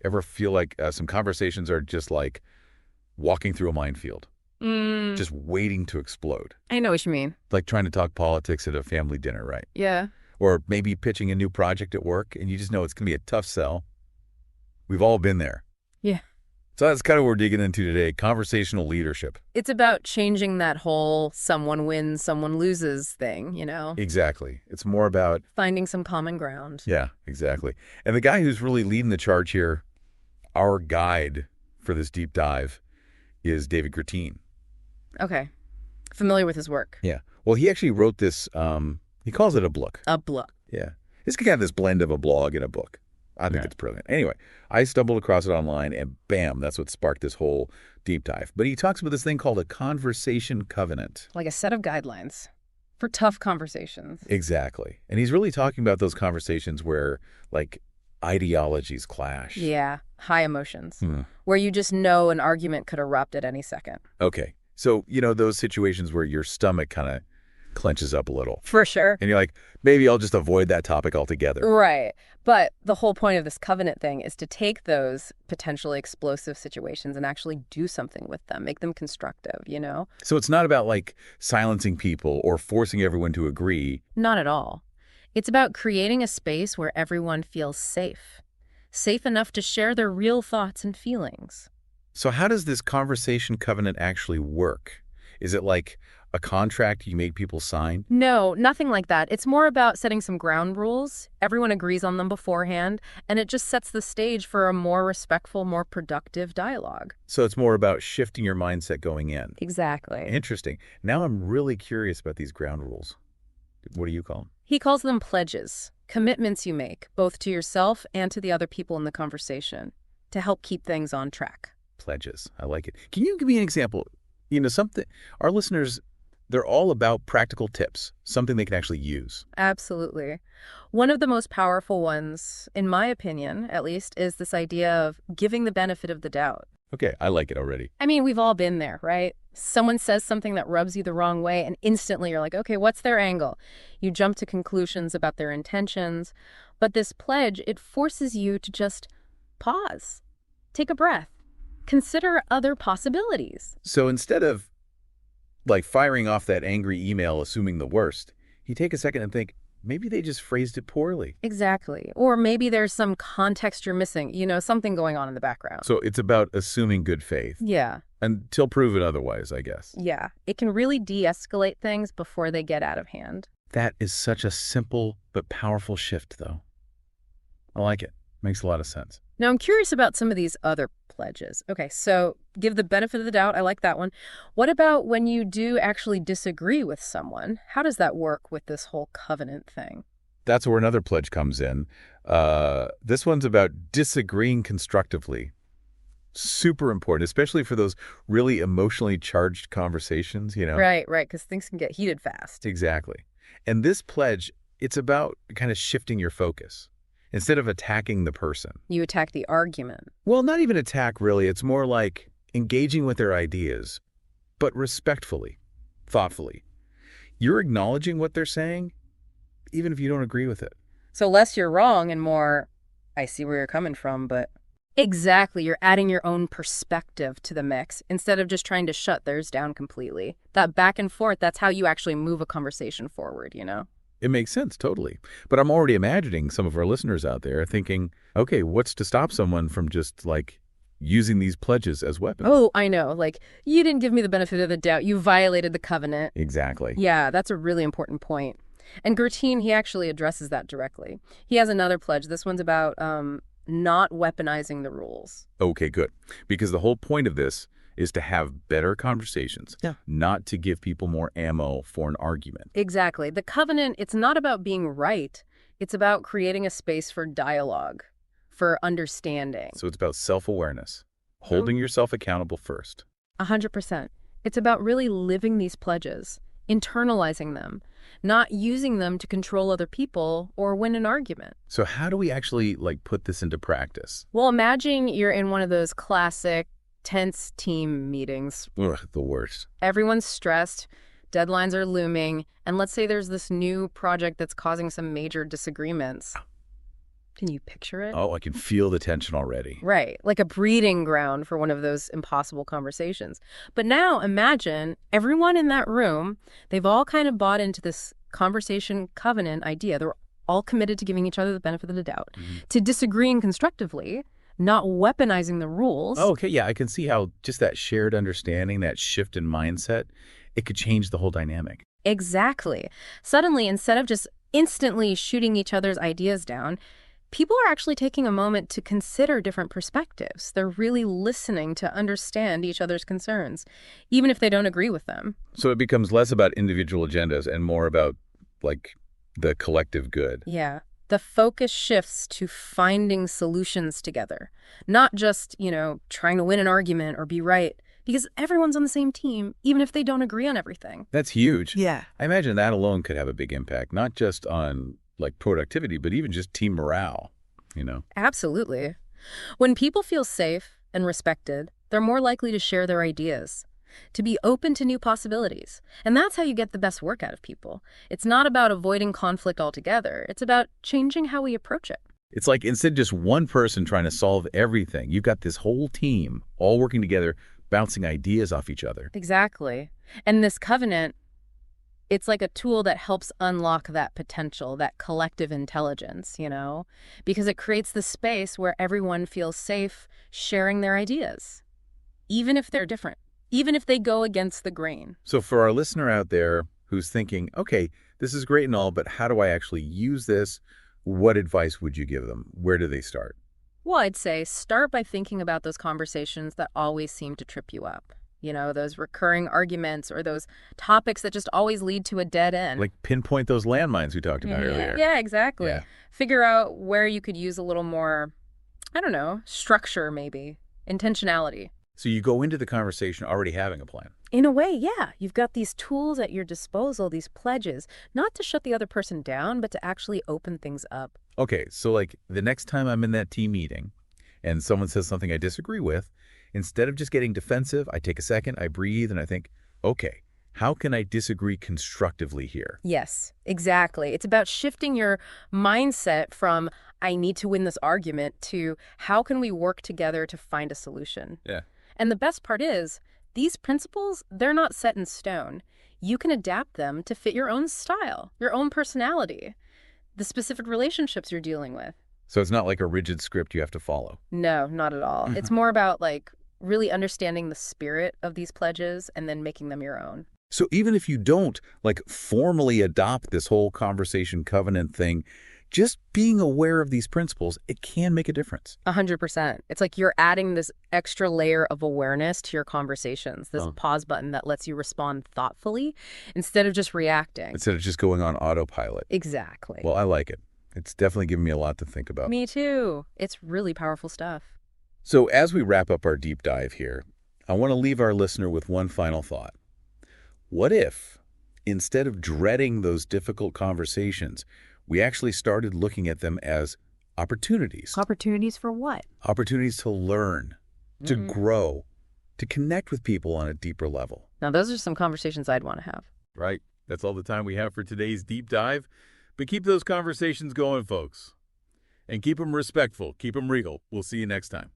Ever feel like some conversations are just like walking through a minefield, just waiting to explode? I know what you mean. Like trying to talk politics at a family dinner, right? Yeah. Or maybe pitching a new project at work, and you just know it's going to be a tough sell. We've all been there. Yeah. So that's kind of what we're digging into today, conversational leadership. It's about changing that whole someone wins, someone loses thing, you know? Exactly. It's more about... Finding some common ground. Yeah, exactly. And the guy who's really leading the charge here, our guide for this deep dive, is David Gratien. Okay. Familiar with his work. Yeah. Well, he actually wrote this, he calls it a book. A book. Yeah. This could have this blend of a blog and a book. I think it's brilliant. Anyway, I stumbled across it online, and bam, that's what sparked this whole deep dive. But he talks about this thing called a conversation covenant. Like a set of guidelines for tough conversations. Exactly. And he's really talking about those conversations where, like, ideologies clash. Yeah. High emotions. Where you just know an argument could erupt at any second. Okay. So, those situations where your stomach kind of clenches up a little. For sure. And you're like, maybe I'll just avoid that topic altogether. Right. But the whole point of this covenant thing is to take those potentially explosive situations and actually do something with them, make them constructive, you know? So it's not about, like, silencing people or forcing everyone to agree. Not at all. It's about creating a space where everyone feels safe. Safe enough to share their real thoughts and feelings. So how does this conversation covenant actually work? Is it like a contract you make people sign? No, nothing like that. It's more about setting some ground rules. Everyone agrees on them beforehand, and it just sets the stage for a more respectful, more productive dialogue. So it's more about shifting your mindset going in. Exactly. Interesting. Now I'm really curious about these ground rules. What do you call them? He calls them pledges, commitments you make, both to yourself and to the other people in the conversation, to help keep things on track. Pledges. I like it. Can you give me an example? Something our listeners, they're all about practical tips, something they can actually use. Absolutely. One of the most powerful ones, in my opinion, at least, is this idea of giving the benefit of the doubt. Okay, I like it already. I mean, we've all been there, right? Someone says something that rubs you the wrong way, and instantly you're like, okay, what's their angle? You jump to conclusions about their intentions. But this pledge, it forces you to just pause, take a breath, consider other possibilities. So instead of, like, firing off that angry email assuming the worst, you take a second and think, maybe they just phrased it poorly. Exactly. Or maybe there's some context you're missing, something going on in the background. So it's about assuming good faith. Yeah. Until proven otherwise, I guess. Yeah. It can really de-escalate things before they get out of hand. That is such a simple but powerful shift, though. I like it. Makes a lot of sense. Now, I'm curious about some of these other pledges. Okay, so give the benefit of the doubt. I like that one. What about when you do actually disagree with someone? How does that work with this whole covenant thing? That's where another pledge comes in. This one's about disagreeing constructively. Super important, especially for those really emotionally charged conversations, Right, because things can get heated fast. Exactly. And this pledge, it's about kind of shifting your focus. Instead of attacking the person. You attack the argument. Well, not even attack, really. It's more like engaging with their ideas, but respectfully, thoughtfully. You're acknowledging what they're saying, even if you don't agree with it. So less you're wrong and more, I see where you're coming from, but... Exactly. You're adding your own perspective to the mix instead of just trying to shut theirs down completely. That back and forth, that's how you actually move a conversation forward, It makes sense, totally. But I'm already imagining some of our listeners out there thinking, okay, what's to stop someone from just, like, using these pledges as weapons? Oh, I know. Like, you didn't give me the benefit of the doubt. You violated the covenant. Exactly. Yeah, that's a really important point. And Gratien, he actually addresses that directly. He has another pledge. This one's about not weaponizing the rules. Okay, good. Because the whole point of this is to have better conversations, not to give people more ammo for an argument. Exactly. The covenant, it's not about being right. It's about creating a space for dialogue, for understanding. So it's about self-awareness, holding yourself accountable first. 100%. It's about really living these pledges, internalizing them, not using them to control other people or win an argument. So how do we actually, like, put this into practice? Well, imagine you're in one of those classic tense team meetings. Ugh, the worst. Everyone's stressed, deadlines are looming, and let's say there's this new project that's causing some major disagreements. Can you picture it? Oh, I can feel the tension already. Right, like a breeding ground for one of those impossible conversations. But now imagine everyone in that room, they've all kind of bought into this conversation covenant idea. They're all committed to giving each other the benefit of the doubt, to disagreeing constructively, not weaponizing the rules. Oh, okay, yeah, I can see how just that shared understanding, that shift in mindset, it could change the whole dynamic. Exactly. Suddenly, instead of just instantly shooting each other's ideas down, people are actually taking a moment to consider different perspectives. They're really listening to understand each other's concerns, even if they don't agree with them. So it becomes less about individual agendas and more about, like, the collective good. Yeah. The focus shifts to finding solutions together, not just, trying to win an argument or be right, because everyone's on the same team, even if they don't agree on everything. That's huge. Yeah. I imagine that alone could have a big impact, not just on, like, productivity, but even just team morale, Absolutely. When people feel safe and respected, they're more likely to share their ideas, to be open to new possibilities. And that's how you get the best work out of people. It's not about avoiding conflict altogether. It's about changing how we approach it. It's like instead of just one person trying to solve everything, you've got this whole team all working together, bouncing ideas off each other. Exactly. And this covenant, it's like a tool that helps unlock that potential, that collective intelligence, because it creates the space where everyone feels safe sharing their ideas, even if they're different, even if they go against the grain. So for our listener out there who's thinking, okay, this is great and all, but how do I actually use this? What advice would you give them? Where do they start? Well, I'd say start by thinking about those conversations that always seem to trip you up. Those recurring arguments or those topics that just always lead to a dead end. Like pinpoint those landmines we talked about earlier. Yeah, exactly. Yeah. Figure out where you could use a little more, structure maybe, intentionality. So you go into the conversation already having a plan. In a way, yeah. You've got these tools at your disposal, these pledges, not to shut the other person down, but to actually open things up. Okay, so like the next time I'm in that team meeting and someone says something I disagree with, instead of just getting defensive, I take a second, I breathe, and I think, okay, how can I disagree constructively here? Yes, exactly. It's about shifting your mindset from, I need to win this argument, to how can we work together to find a solution? Yeah. And the best part is, these principles, they're not set in stone. You can adapt them to fit your own style, your own personality, the specific relationships you're dealing with. So it's not like a rigid script you have to follow. No, not at all. It's more about really understanding the spirit of these pledges and then making them your own. So even if you don't formally adopt this whole conversation covenant thing, just being aware of these principles, it can make a difference. 100%. It's like you're adding this extra layer of awareness to your conversations, this pause button that lets you respond thoughtfully instead of just reacting. Instead of just going on autopilot. Exactly. Well, I like it. It's definitely given me a lot to think about. Me too. It's really powerful stuff. So as we wrap up our deep dive here, I want to leave our listener with one final thought. What if, instead of dreading those difficult conversations, we actually started looking at them as opportunities? Opportunities for what? Opportunities to learn, to grow, to connect with people on a deeper level. Now, those are some conversations I'd want to have. Right. That's all the time we have for today's deep dive. But keep those conversations going, folks. And keep them respectful. Keep them regal. We'll see you next time.